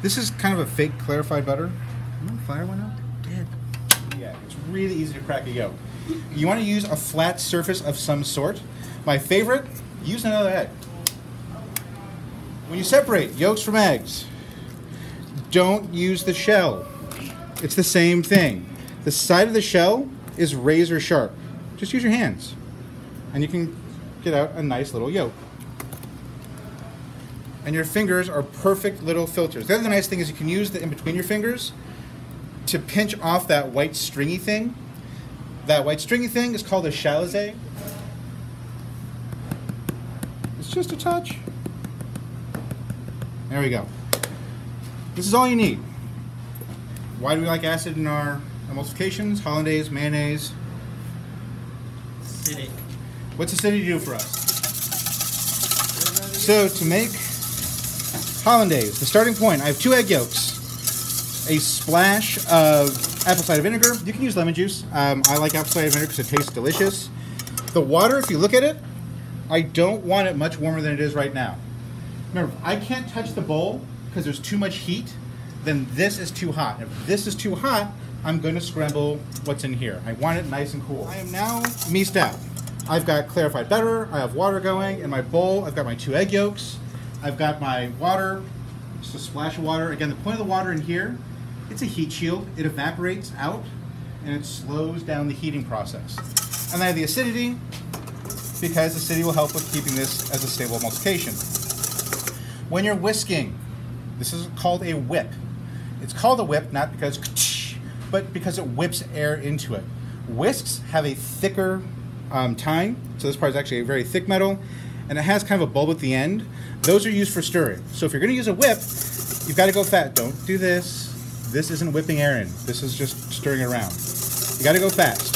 This is kind of a fake clarified butter. Fire went out? Dead. Yeah, it's really easy to crack a yolk. You want to use a flat surface of some sort. My favorite, use another egg. When you separate yolks from eggs, don't use the shell. It's the same thing. The side of the shell is razor sharp. Just use your hands, and you can get out a nice little yolk. And your fingers are perfect little filters. The other nice thing is you can use the in between your fingers to pinch off that white stringy thing. That white stringy thing is called a chalice. It's just a touch. There we go. This is all you need. Why do we like acid in our emulsifications? Hollandaise, mayonnaise. Acidic. What's acidity do for us? So to make Hollandaise, the starting point, I have 2 egg yolks, a splash of apple cider vinegar. You can use lemon juice. I like apple cider vinegar because it tastes delicious. The water, if you look at it, I don't want it much warmer than it is right now. Remember, I can't touch the bowl because there's too much heat. Then this is too hot. If this is too hot, I'm going to scramble what's in here. I want it nice and cool. I am now meased out. I've got clarified butter, I have water going. In my bowl, I've got my 2 egg yolks. I've got my water, just a splash of water. Again, the point of the water in here, it's a heat shield. It evaporates out, and it slows down the heating process. And I have the acidity, because acidity will help with keeping this as a stable emulsification. When you're whisking, this is called a whip. It's called a whip not because, but because it whips air into it. Whisks have a thicker tine, so this part is actually a very thick metal, and it has kind of a bulb at the end. Those are used for stirring. So if you're going to use a whip, you've got to go fast. Don't do this. This isn't whipping air in. This is just stirring it around. You got to go fast.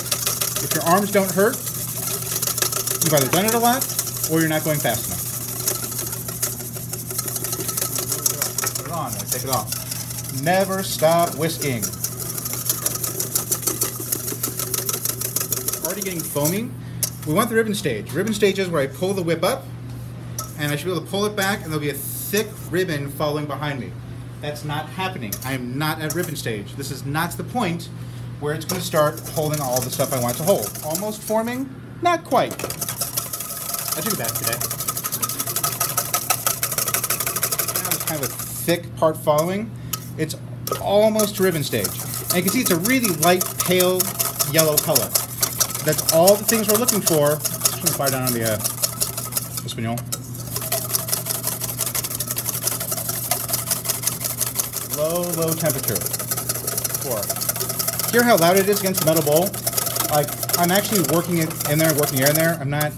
If your arms don't hurt, you've either done it a lot or you're not going fast enough. Put it on. I take it off. Never stop whisking. Already getting foamy. We want the ribbon stage. Ribbon stage is where I pull the whip up, and I should be able to pull it back, and there'll be a thick ribbon following behind me. That's not happening. I am not at ribbon stage. This is not the point where it's going to start holding all the stuff I want it to hold. Almost forming? Not quite. I took it back today. Now there's kind of a thick part following. It's almost to ribbon stage. And you can see it's a really light, pale yellow color. That's all the things we're looking for. Just going to fire down on the Espanol. Low temperature. 4. Hear how loud it is against the metal bowl? Like, I'm actually working it in there, working air in there. I'm not...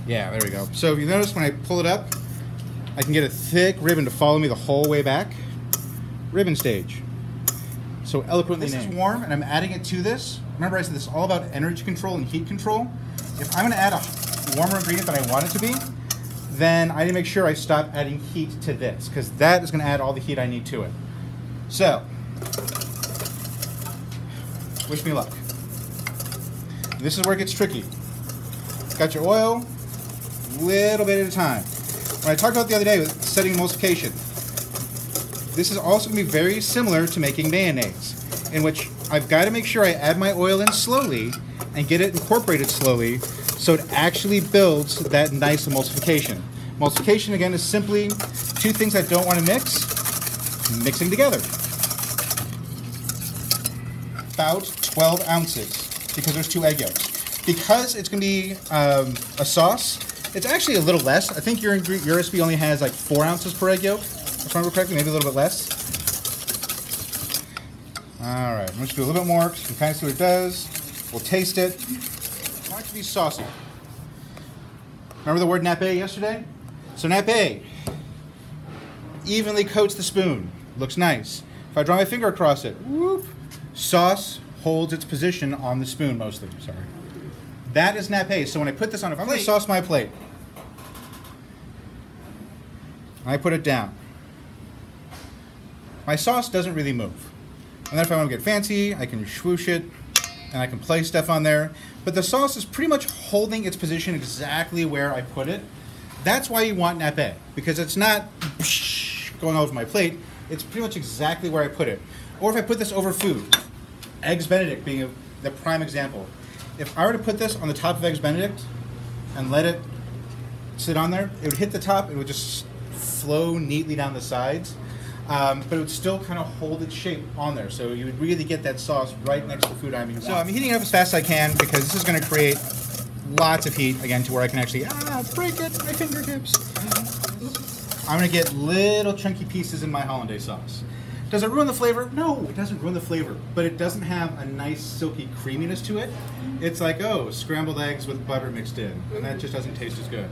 Yeah, there we go. So if you notice when I pull it up, I can get a thick ribbon to follow me the whole way back. Ribbon stage. So eloquently named. This is warm, and I'm adding it to this. Remember I said this is all about energy control and heat control. If I'm going to add a warmer ingredient than I want it to be, then I need to make sure I stop adding heat to this, because that is going to add all the heat I need to it. So, wish me luck. This is where it gets tricky. Got your oil, little bit at a time. When I talked about the other day with setting emulsification, this is also going to be very similar to making mayonnaise, in which I've got to make sure I add my oil in slowly and get it incorporated slowly so it actually builds that nice emulsification. Emulsification, again, is simply 2 things I don't want to mix, mixing together. About 12 ounces, because there's 2 egg yolks. Because it's going to be a sauce, it's actually a little less. I think your recipe only has like 4 ounces per egg yolk, if I remember correctly, maybe a little bit less. All right, I'm just do a little bit more, so you can kind of see what it does. We'll taste it. I want it to be saucy. Remember the word nappe yesterday? So nappe evenly coats the spoon. Looks nice. If I draw my finger across it, whoop, sauce holds its position on the spoon mostly. Sorry. That is nappe. So when I put this on, if I'm going to sauce my plate, I put it down. My sauce doesn't really move. And then if I want to get fancy, I can swoosh it, and I can place stuff on there. But the sauce is pretty much holding its position exactly where I put it. That's why you want nappe, because it's not going all over my plate, it's pretty much exactly where I put it. Or if I put this over food, Eggs Benedict being the prime example. If I were to put this on the top of Eggs Benedict and let it sit on there, it would hit the top, it would just flow neatly down the sides, but it would still kind of hold its shape on there. So you would really get that sauce right next to the food item you want. So I'm heating it up as fast as I can because this is going to create lots of heat, again, to where I can actually, break it, my fingertips. I'm going to get little chunky pieces in my Hollandaise sauce. Does it ruin the flavor? No, it doesn't ruin the flavor, but it doesn't have a nice silky creaminess to it. It's like, oh, scrambled eggs with butter mixed in, and that just doesn't taste as good.